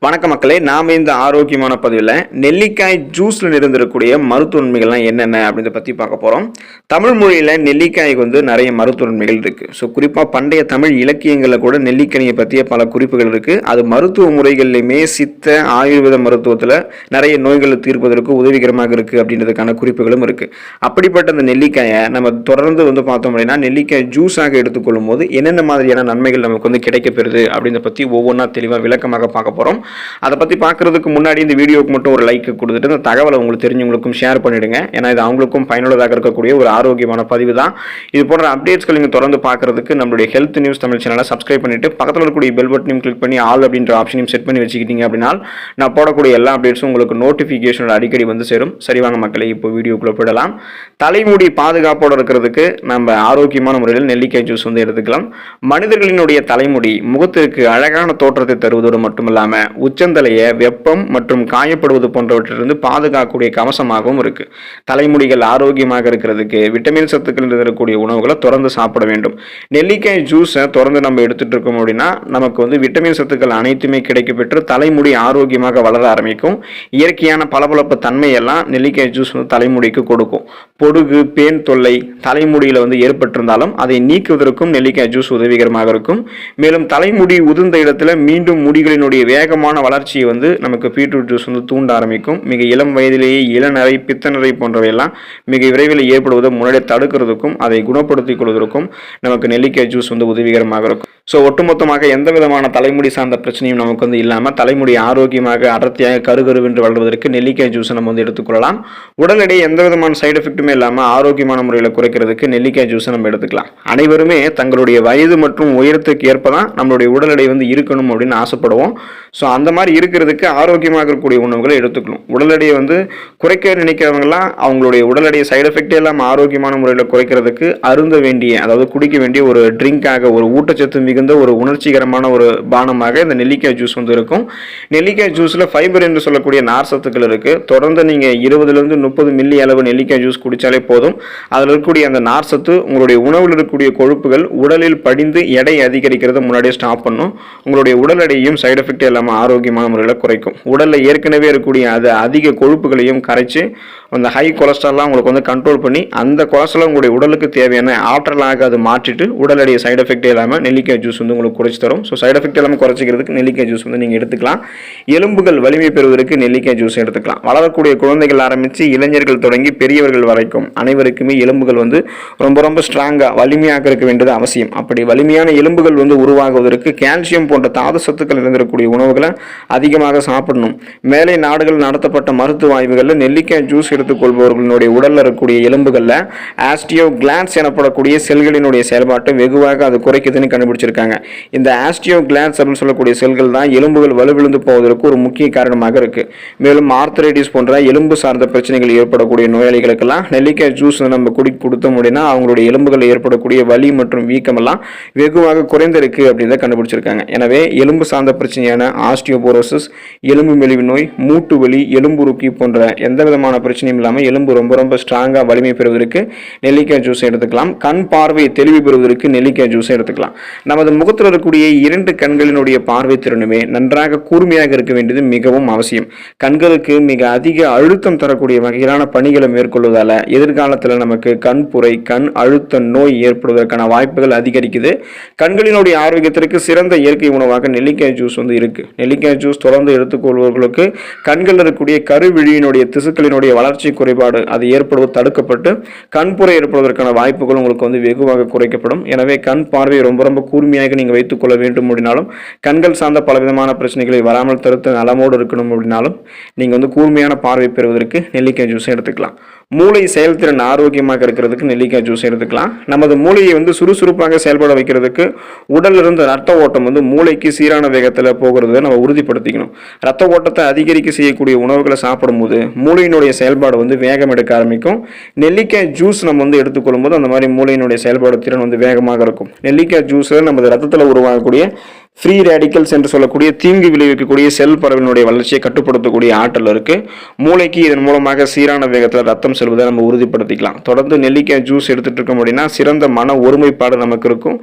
வணக்க மக்களே, நாம் இந்த ஆரோக்கியமான பதிவில் நெல்லிக்காய் ஜூஸில் இருந்திருக்கக்கூடிய மருத்துவன்மைகள்லாம் என்னென்ன அப்படின்றத பற்றி பார்க்க போகிறோம். தமிழ் மொழியில் நெல்லிக்காய்க்கு நிறைய மருத்துவன்மைகள் இருக்குது. ஸோ குறிப்பாக பண்டைய தமிழ் இலக்கியங்களில் கூட நெல்லிக்கனியை பற்றிய பல குறிப்புகள் இருக்குது. அது மருத்துவ முறைகள்லையுமே சித்த ஆயுர்வேத மருத்துவத்தில் நிறைய நோய்களை தீர்ப்பதற்கு உதவிகரமாக இருக்குது அப்படின்றதுக்கான குறிப்புகளும் இருக்குது. அப்படிப்பட்ட அந்த நெல்லிக்காயை நம்ம தொடர்ந்து பார்த்தோம் அப்படின்னா நெல்லிக்காய் ஜூஸாக எடுத்துக்கொள்ளும் போது என்னென்ன மாதிரியான நன்மைகள் நமக்கு கிடைக்கப்பெறுது அப்படின்றத பற்றி ஒவ்வொன்றா தெளிவாக விளக்கமாக பார்க்க போகிறோம். அதை பற்றி பார்க்கறதுக்கு முன்னாடி இந்த வீடியோக்கு மட்டும் ஒரு லைக் கொடுத்துட்டு இந்த தகவலை உங்களுக்கு தெரிஞ்சவங்களுக்கும் ஷேர் பண்ணிடுங்க. ஏன்னா இது அவங்களுக்கும் பயனுள்ளதாக இருக்கக்கூடிய ஒரு ஆரோக்கியமான பதிவு தான். இது போன்ற அப்டேட்ஸ்கள் நீங்கள் தொடர்ந்து பார்க்கறதுக்கு நம்மளுடைய ஹெல்த் நியூஸ் தமிழ் சேனலை சப்ஸ்கிரைப் பண்ணிட்டு பக்கத்தில் இருக்கக்கூடிய பெல் பட்டனையும் கிளிக் பண்ணி ஆல் அப்படின்ற ஆப்ஷனையும் செட் பண்ணி வச்சுக்கிட்டீங்க அப்படின்னா நான் போடக்கூடிய எல்லா அப்டேட்ஸும் உங்களுக்கு நோட்டிஃபிகேஷனோட அடிக்கடி சேரும். சரிவாங்க மக்களே, இப்போ வீடியோக்குள்ள போயிடலாம். தலைமுடி பாதுகாப்போடு இருக்கிறதுக்கு நம்ம ஆரோக்கியமான முறையில் நெல்லிக்காய் ஜூஸ் எடுத்துக்கலாம். மனிதர்களினுடைய தலைமுடி முகத்திற்கு அழகான தோற்றத்தை தருவதோடு மட்டுமில்லாமல் உச்சந்தலையை வெப்பம் மற்றும் காயப்படுவது போன்றவற்றிலிருந்து பாதுகாக்கக்கூடிய கவசமாகவும் இருக்கு. தலைமுடிகள் ஆரோக்கியமாக இருக்கிறதுக்கு விட்டமின் சத்துக்கள் இருக்கக்கூடிய உணவுகளை தொடர்ந்து சாப்பிட வேண்டும். நெல்லிக்காய் ஜூஸை தொடர்ந்து நம்ம எடுத்துட்டு இருக்கோம் அப்படின்னா நமக்கு விட்டமின் சத்துக்கள் அனைத்துமே கிடைக்கப்பெற்று தலைமுடி ஆரோக்கியமாக வளர ஆரம்பிக்கும். இயற்கையான பளபளப்பு தன்மையெல்லாம் நெல்லிக்காய் ஜூஸ் தலைமுடிக்கு கொடுக்கும். பொடுகு, பேன் தொல்லை தலைமுடியில் ஏற்பட்டிருந்தாலும் அதை நீக்குவதற்கும் நெல்லிக்காய் ஜூஸ் உதவிகரமாக இருக்கும். மேலும் தலைமுடி உதிர்ந்த இடத்துல மீண்டும் முடிகளினுடைய வேகமான வளர்ச்சியை நமக்கு பீட்ரூட் ஜூஸ் தூண்ட ஆரம்பிக்கும். மிக இளம் வயதிலேயே இளநரை, பித்தநரை போன்றவையெல்லாம் மிக விரைவில் ஏற்படுவதை முன்னாடி தடுக்கிறதுக்கும் அதை குணப்படுத்திக் கொள்வதற்கும் நமக்கு நெல்லிக்காய் ஜூஸ் உதவிகரமாக இருக்கும். ஸோ ஒட்டுமொத்தமாக எந்த விதமான தலைமுடி சார்ந்த பிரச்சனையும் நமக்கு இல்லாமல் தலைமுடி ஆரோக்கியமாக அடர்த்தியாக கருகருவென்று வளர்வதற்கு நெல்லிக்காய் ஜூஸை நம்ம எடுத்துக்கொள்ளலாம். உடல் எடை எந்த விதமான சைடு எஃபெக்ட்டுமே இல்லாமல் ஆரோக்கியமான முறையில் குறைக்கிறதுக்கு நெல்லிக்காய் ஜூஸை நம்ம எடுத்துக்கலாம். அனைவருமே தங்களுடைய வயது மற்றும் உயரத்துக்கு ஏற்ப தான் நம்மளுடைய உடல் எடை இருக்கணும் அப்படின்னு ஆசைப்படுவோம். ஸோ அந்த மாதிரி இருக்கிறதுக்கு ஆரோக்கியமாக இருக்கக்கூடிய உணவுகளை எடுத்துக்கணும். உடல் எடையை குறைக்க நினைக்கிறவங்கலாம் அவங்களுடைய உடல் எடையை சைடு எஃபெக்டே இல்லாமல் ஆரோக்கியமான முறையில் குறைக்கிறதுக்கு அருந்த வேண்டிய, அதாவது குடிக்க வேண்டிய ஒரு ட்ரிங்காக, ஒரு ஊட்டச்சத்து மிகுந்த ஒரு உணர்ச்சிகரமான ஒரு பானமாக இந்த நெல்லிக்காய் ஜூஸ் இருக்கும். நெல்லிக்காய் ஜூஸில் ஃபைபர் என்று சொல்லக்கூடிய நார் சத்துக்கள் இருக்கு. தொடர்ந்து நீங்கள் 20 to 30 மில்லி அளவு நெல்லிக்காய் ஜூஸ் குடித்தாலே போதும். அதில் இருக்கக்கூடிய அந்த நார் சத்து உங்களுடைய உணவில் இருக்கக்கூடிய கொழுப்புகள் உடலில் படிந்து எடை அதிகரிக்கிறத முன்னாடியே ஸ்டாப் பண்ணும். உங்களுடைய உடல் எடையும் சைடு எஃபெக்ட் இல்லாமல் ஆரோக்கியமான முறையில் குறைக்கும். உடலில் ஏற்கனவே இருக்கக்கூடிய அது அதிக கொழுப்புகளையும் கரைச்சி அந்த ஹை கொலஸ்ட்ரால்லாம் உங்களுக்கு கண்ட்ரோல் பண்ணி அந்த கொலஸ்ட்ரால் உங்களுடைய உடலுக்கு தேவையான ஆற்றலாக அது மாற்றிட்டு உடல் எடைய சைடு எஃபெக்ட் இல்லாமல் நெல்லிக்காய் ஜூஸ் உங்களுக்கு குறைச்சி தரும். ஸோ சைடு எஃபெக்ட் இல்லாமல் குறைச்சிக்கிறதுக்கு நெல்லிக்காய் ஜூஸ் நீங்கள் எடுத்துக்கலாம். எலும்புகள் வலிமை பெறுவதற்கு நெல்லிக்காய் ஜூஸ் எடுத்துக்கலாம். வளரக்கூடிய குழந்தைகள் ஆரம்பித்து இளைஞர்கள் தொடங்கி பெரியவர்கள் வரைக்கும் அனைவருக்குமே எலும்புகள் ரொம்ப ரொம்ப ஸ்ட்ராங்காக வலிமையாக இருக்க வேண்டியது அவசியம். அப்படி வலிமையான எலும்புகள் உருவாகுவதற்கு கால்சியம் போன்ற தாது சத்துக்கள் இருந்திருக்கக்கூடிய உணவுகளை அதிகமாக சாப்பிடணும். மேலை நாடுகள் நடத்தப்பட்ட மருத்துவ ஆய்வுகளில் நெல்லிக்காய் ஜூஸ் எடுத்துக்கொள்பவர்களுடைய உடலில் இருக்கக்கூடிய எலும்புகளில் ஆஸ்டியோகிளான்ஸ் எனப்படக்கூடிய செல்களினுடைய செயல்பாட்டை வெகுவாக அது குறைக்குதுன்னு கண்டுபிடிச்சிருக்காங்க. இந்த ஆஸ்டியோகிளான்ஸ் அப்படின்னு சொல்லக்கூடிய செல்கள் தான் எலும்புகள் வலுவிழந்து போவதற்கு ஒரு முக்கிய காரணமாக இருக்கு. மேலும் ஆர்த்தரைட்டிஸ் போன்ற எலும்பு சார்ந்த பிரச்சனைகள் ஏற்படக்கூடிய நோயாளிகளுக்கெல்லாம் நெல்லிக்காய் ஜூஸ் நம்ம கொடுத்தோம் அப்படின்னா அவங்களுடைய எலும்புகளில் ஏற்படக்கூடிய வலி மற்றும் வீக்கம் எல்லாம் வெகுவாக குறைந்திருக்கு அப்படின்னு கண்டுபிடிச்சிருக்காங்க. எனவே எலும்பு சார்ந்த பிரச்சனையான ஆஸ்டியோபோரோசிஸ், எலும்பு மெலிவு நோய், மூட்டு வலி, எலும்புருக்கி போன்ற எந்த விதமான பிரச்சனையும் இல்லாமல் எலும்பு ரொம்ப ரொம்ப ஸ்ட்ராங்காக வலிமை பெறுவதற்கு நெல்லிக்காய் ஜூஸ் எடுத்துக்கலாம். கண் பார்வை தெளிவு பெறுவதற்கு நெல்லிக்காய் ஜூஸ் எடுத்துக்கலாம். நமது முகத்தில் இருக்கக்கூடிய 2 கண்களினுடைய பார்வை திறனுமே நன்றாக கூர்மையாக இருக்க வேண்டியது மிகவும் அவசியம். கண்களுக்கு மிக அதிக அழுத்தம் தரக்கூடிய வகையிலான பணிகளை மேற்கொள்வதால எதிர்காலத்தில் நமக்கு கண்புரை, கண் அழுத்த நோய் ஏற்படுவதற்கான வாய்ப்புகள் அதிகரிக்குது. கண்களினுடைய ஆரோக்கியத்திற்கு சிறந்த இயற்கை உணவாக நெல்லிக்காய் ஜூஸ் இருக்கு. நெல்லிக்காய் ஜூஸ் தொடர்ந்து எடுத்துக்கொள்வர்களுக்கு கண்களில் இருக்கக்கூடிய கருவிழியினுடைய திசுக்களினுடைய வளர்ச்சி குறைபாடு அது ஏற்படுவது தடுக்கப்பட்டு கண்புரை ஏற்படுவதற்கான வாய்ப்புகள் உங்களுக்கு வெகுவாக குறைக்கப்படும். எனவே கண் பார்வையை ரொம்ப ரொம்ப கூர்மையாக நீங்கள் வைத்துக் கொள்ள வேண்டும் அப்படின்னாலும், கண்கள் சார்ந்த பலவிதமான பிரச்சனைகளை வராமல் தடுத்து நலமோடு இருக்கணும் அப்படின்னாலும் நீங்கள் கூர்மையான பார்வை பெறுவதற்கு நெல்லிக்காய் ஜூஸ் எடுத்துக்கலாம். மூளை செயல்திறன் ஆரோக்கியமாக இருக்கிறதுக்கு நெல்லிக்காய் ஜூஸ் எடுத்துக்கலாம். நமது மூளையை சுறுசுறுப்பாக செயல்பட வைக்கிறதுக்கு உடல்ல இருந்து ரத்த ஓட்டம் மூளைக்கு சீரான வேகத்தில் போகிறத நம்ம உறுதிப்படுத்திக்கணும். ரத்த ஓட்டத்தை அதிகரிக்க செய்யக்கூடிய உணவுகளை சாப்பிடும்போது மூளையினுடைய செயல்பாடு வேகம் எடுக்க ஆரம்பிக்கும். நெல்லிக்காய் ஜூஸ் நம்ம எடுத்துக்கொள்ளும் போது அந்த மாதிரி மூளையினுடைய செயல்பாடு திறன் வேகமாக இருக்கும். நெல்லிக்காய் ஜூஸ் நமது ரத்தத்தில் உருவாகக்கூடிய ஃப்ரீ ரேடிக்கல்ஸ் என்று சொல்லக்கூடிய தீங்கு விளைவிக்கக்கூடிய செல் பரவலினுடைய வளர்ச்சியை கட்டுப்படுத்தக்கூடிய ஆற்றல் இருக்கு. மூளைக்கு இதன் மூலமாக சீரான வேகத்தில் ரத்தம் செல்வதை நம்ம உறுதிப்படுத்திக்கலாம். தொடர்ந்து நெல்லிக்காய் ஜூஸ் எடுத்துட்டு இருக்கோம் அப்படின்னா சிறந்த மன ஒருமைப்பாடு நமக்கு இருக்கும்.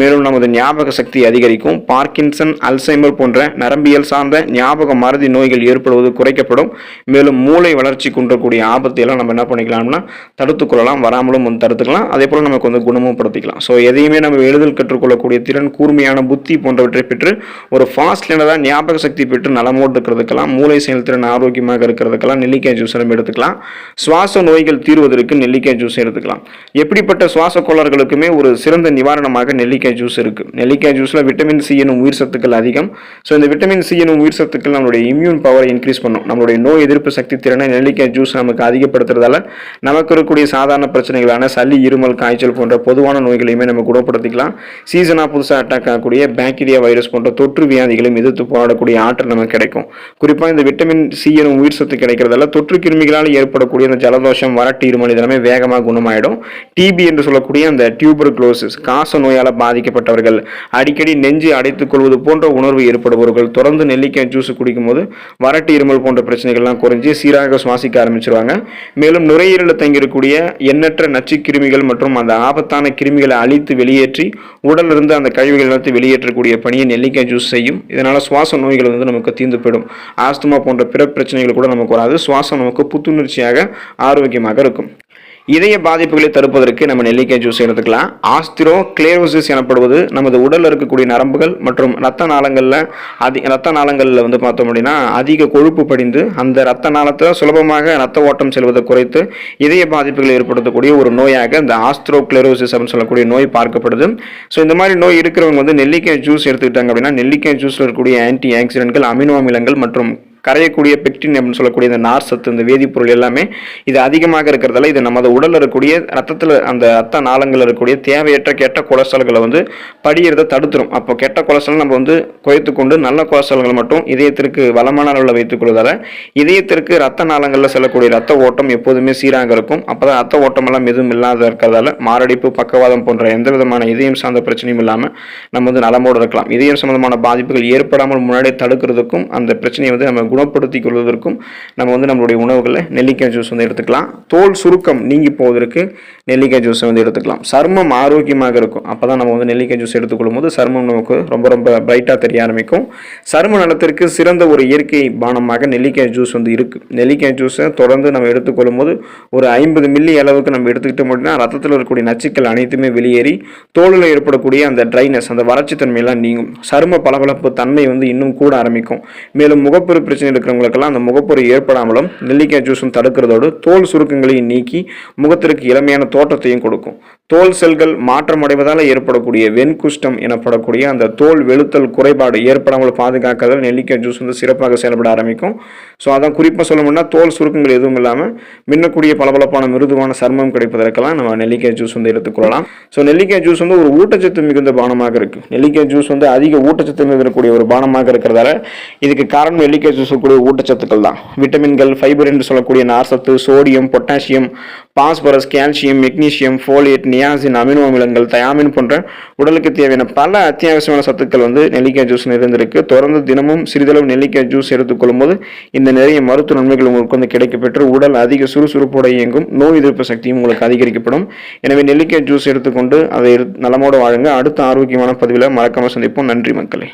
மேலும் நமது ஞாபக சக்தி அதிகரிக்கும். பார்க்கின்சன், அல்சைமர் போன்ற நரம்பியல் சார்ந்த ஞாபக மறதி நோய்கள் ஏற்படுவது குறைக்கப்படும். மேலும் மூளை வளர்ச்சி குன்றக்கூடிய ஆபத்தை எல்லாம் நம்ம என்ன பண்ணிக்கலாம்னா தடுத்துக் கொள்ளலாம், வராமலும் தடுத்துக்கலாம். அதே போல நமக்கு குணமும் படுத்திக்கலாம். ஸோ எதையுமே நம்ம எளிதில் கற்றுக்கொள்ளக்கூடிய திறன், கூர்மையான புத்தி போன்றவற்றை பெற்று ஒரு ஃபாஸ்ட் லேர்னரா ஞாபக சக்தி பெற்று நலமோடு இருக்கிறதுக்கெல்லாம், மூளை செயல்திறன் ஆரோக்கியமாக இருக்கிறதுக்கெல்லாம் நெல்லிக்காய் ஜூஸ் நம்ம எடுத்துக்கலாம். சுவாச நோய்கள் தீர்வதற்கு நெல்லிக்காய் ஜூஸ் எடுத்துக்கலாம். எப்படிப்பட்ட சுவாச கோளாறுகளுக்குமே ஒரு சிறந்த நிவாரணமாக நெல்லிக்காய் ஜூஸ் இருக்கு. நெல்லிக்காய் ஜூஸ்ல விட்டமின் சி எனும் உயிர் சத்துக்கள் அதிகம். ஸோ இந்த விட்டமின் சி எனும் உயிர் சத்துக்கள் நம்மளுடைய இம்யூன் பவரை இன்க்ரீஸ் பண்ணும். நம்மளுடைய நோய் எதிர்ப்பு சக்தி திறனை நெல்லிக்காய் ஜூஸ் நமக்கு அதிகப்படுத்துறதால நமக்கு இருக்கக்கூடிய சாதாரண பிரச்சனைகளான சளி, இருமல், காய்ச்சல் போன்ற பொதுவான நோய்களையுமே நம்ம குணப்படுத்திக்கலாம். சீசனா புதுசாக அட்டாக் ஆகக்கூடிய பாக்டீரியா, வைரஸ் போன்ற தொற்று வியாதிகளையும் எதிர்த்து போராடக்கூடிய ஆற்றல் நமக்கு கிடைக்கும். குறிப்பாக இந்த விட்டமின் சி எனும் உயிர் சத்து கிடைக்கிறதால தொற்று கிருமிகளால் ஏற்படக்கூடிய அந்த ஜலதோஷம், வறட்டு, இருமல் இதெல்லாமே வேகமாக குணமாயிடும். டிபி என்று சொல்லக்கூடிய அந்த டியூபர்குலோசிஸ், காச நோயால் பாதிக்கப்பட்டவர்கள், அடிக்கடி நெஞ்சு அடைத்துக் கொள்வது போன்ற உணர்வு ஏற்படுபவர்கள் தொடர்ந்து நெல்லிக்காய் ஜூஸ் குடிக்கும் போது வறட்டு, இருமல் போன்ற பிரச்சனைகள்லாம் குறைஞ்சி சீராக சுவாசிக்க ஆரம்பிச்சிருவாங்க. மேலும் நுரையீரலில் தங்கியிருக்கக்கூடிய எண்ணற்ற நச்சு கிருமிகள் மற்றும் அந்த ஆபத்தான கிருமிகளை அழித்து வெளியேற்றி உடல் இருந்து அந்த கழிவுகள் எல்லாத்தையும் வெளியேற்றக்கூடிய பணியை நெல்லிக்காய் ஜூஸ் செய்யும். இதனால சுவாச நோய்கள் நமக்கு தீர்ந்து போயிடும். ஆஸ்துமா போன்ற பிற பிரச்சனைகள் கூட நமக்கு வராது. சுவாசம் நமக்கு புத்துணர்ச்சியாக ஆரோக்கியமாக இருக்கும். இதய பாதிப்புகளை தடுப்பதற்கு நம்ம நெல்லிக்காய் ஜூஸ் எடுத்துக்கலாம். ஆஸ்திரோஸ்க்ளெரோசிஸ் எனப்படுவது நமது உடலில் இருக்கக்கூடிய நரம்புகள் மற்றும் ரத்த நாளங்களில் பார்த்தோம் அப்படின்னா அதிக கொழுப்பு படிந்து அந்த ரத்த நாளத்தில் சுலபமாக ரத்த ஓட்டம் செல்வதை குறைத்து இதய பாதிப்புகளை ஏற்படுத்தக்கூடிய ஒரு நோயாக இந்த ஆஸ்திரோஸ்க்ளெரோசிஸ் அப்படின்னு சொல்லக்கூடிய நோய் பார்க்கப்படுது. ஸோ இந்த மாதிரி நோய் இருக்கிறவங்க நெல்லிக்காய் ஜூஸ் எடுத்துக்கிட்டாங்க அப்படின்னா நெல்லிக்காய் ஜூஸில் இருக்கக்கூடிய ஆன்டி ஆக்சிடென்ட்கள், அமினோ அமிலங்கள் மற்றும் கரையக்கூடிய பெக்டின் அப்படின்னு சொல்லக்கூடிய இந்த நார் சத்து, இந்த வேதிப்பொருள் எல்லாமே இது அதிகமாக இருக்கிறதால இது நமது உடலில் இருக்கக்கூடிய ரத்தத்தில் அந்த ரத்த நாளங்களில் இருக்கக்கூடிய தேவையற்ற கெட்ட கொலஸ்ட்ரால்களை படியறதை தடுத்துரும். அப்போ கெட்ட கொலஸ்ட்ரால் நம்ம குறைத்து கொண்டு நல்ல கொலஸ்ட்ரால்கள் மட்டும் இதயத்திற்கு வளமான அளவில் வைத்துக் கொள்வதால் இதயத்திற்கு ரத்த நாளங்களில் செல்லக்கூடிய ரத்த ஓட்டம் எப்போதுமே சீராக இருக்கும். அப்போதான் ரத்த ஓட்டம் எல்லாம் எதுவும் இல்லாத இருக்கிறதால மாரடைப்பு, பக்கவாதம் போன்ற எந்த விதமான இதயம் சார்ந்த பிரச்சனையும் இல்லாமல் நம்ம நலமோடு இருக்கலாம். இதயம் சம்பந்தமான பாதிப்புகள் ஏற்படாமல் முன்னாடியே தடுக்கிறதுக்கும் அந்த பிரச்சனையை நம்ம குணப்படுத்திக் கொள்வதற்கும் நம்ம நம்மளுடைய உணவுகளில் நெல்லிக்காய் ஜூஸ் எடுத்துக்கலாம். தோல் சுருக்கம் நீங்கி போவதற்கு நெல்லிக்காய் ஜூஸ் எடுத்துக்கலாம். சர்மம் ஆரோக்கியமாக இருக்கும். அப்பதான் நம்ம நெல்லிக்காய் ஜூஸ் எடுத்துக்கொள்ளும் போது சர்மம் நமக்கு ரொம்ப ரொம்ப பிரைட்டாக தெரிய ஆரம்பிக்கும். சர்ம நலத்திற்கு சிறந்த ஒரு இயற்கை பானமாக நெல்லிக்காய் ஜூஸ் இருக்கு. நெல்லிக்காய் ஜூஸை தொடர்ந்து நம்ம எடுத்துக்கொள்ளும் போது ஒரு 50 மில்லி அளவுக்கு நம்ம எடுத்துக்கிட்டோம் அப்படின்னா ரத்தத்தில் இருக்கக்கூடிய நச்சுக்கள் அனைத்துமே வெளியேறி தோலில் ஏற்படக்கூடிய அந்த ட்ரைனஸ், அந்த வறட்சி தன்மையெல்லாம் நீங்கும். சரும பளபளப்பு தன்மை இன்னும் கூட ஆரம்பிக்கும். மேலும் முகப்பொரு பிரச்சனை இருக்கிறவங்களுக்கெல்லாம் அந்த முகப்பொரு ஏற்படாமலும் நெல்லிக்காய் ஜூஸும் தடுக்கிறதோடு தோல் சுருக்கங்களையும் நீக்கி முகத்திற்கு இளமையான தோற்றத்தையும் கொடுக்கும். தோல் செல்கள் மாற்றமடைவதால் ஏற்படக்கூடிய வெண்குஷ்டம் எனப்படக்கூடிய அந்த தோல் வெளுத்தல் குறைபாடு ஏற்படாமல் பாதுகாக்கிறதால் நெல்லிக்காய் ஜூஸ் சிறப்பாக செயல்பட ஆரம்பிக்கும். ஸோ அதான் குறிப்பாக சொல்லணும்னா தோல் சுருக்கங்கள் எதுவும் இல்லாமல் மின்னக்கூடிய பளபளப்பான மிருதுவான சர்மம் கிடைப்பதற்கெல்லாம் நம்ம நெல்லிக்காய் ஜூஸ் எடுத்துக்கொள்ளலாம். ஸோ நெல்லிக்காய் ஜூஸ் ஒரு ஊட்டச்சத்து மிகுந்த பானமாக இருக்கு. நெல்லிக்காய் ஜூஸ் அதிக ஊட்டச்சத்து மிகுந்தக்கூடிய ஒரு பானமாக இருக்கிறதால இதுக்கு காரணம் நெல்லிக்காய் ஜூஸ் கூடிய ஊட்டச்சத்துக்கள் தான். விட்டமின்கள், ஃபைபர் என்று சொல்லக்கூடிய நார்சத்து, sodium, potassium, phosphorus, calcium, magnesium, folate, niacin, amino அமிலங்கள், தயாமின் போன்ற உடலுக்கு தேவையான பல அத்தியாவசியமான சத்துக்கள் நெல்லிக்காய் ஜூஸ் நிறைந்திருக்கு. தொடர்ந்து தினமும் சிறிதளவு நெல்லிக்காய் ஜூஸ் எடுத்துக்கொள்ளும் போது இந்த நிறைய மருத்துவ நன்மைகள் உங்களுக்கு கிடைக்கப்பெற்று உடல் அதிக சுறுசுறுப்போடு இயங்கும். நோய் எதிர்ப்பு சக்தியும் உங்களுக்கு அதிகரிக்கப்படும். எனவே நெல்லிக்காய் ஜூஸ் எடுத்துக்கொண்டு அதை நலமோடு வாழுங்க. அடுத்த ஆரோக்கியமான பதிவில் மறக்காம சந்திப்போம். நன்றி மக்களே.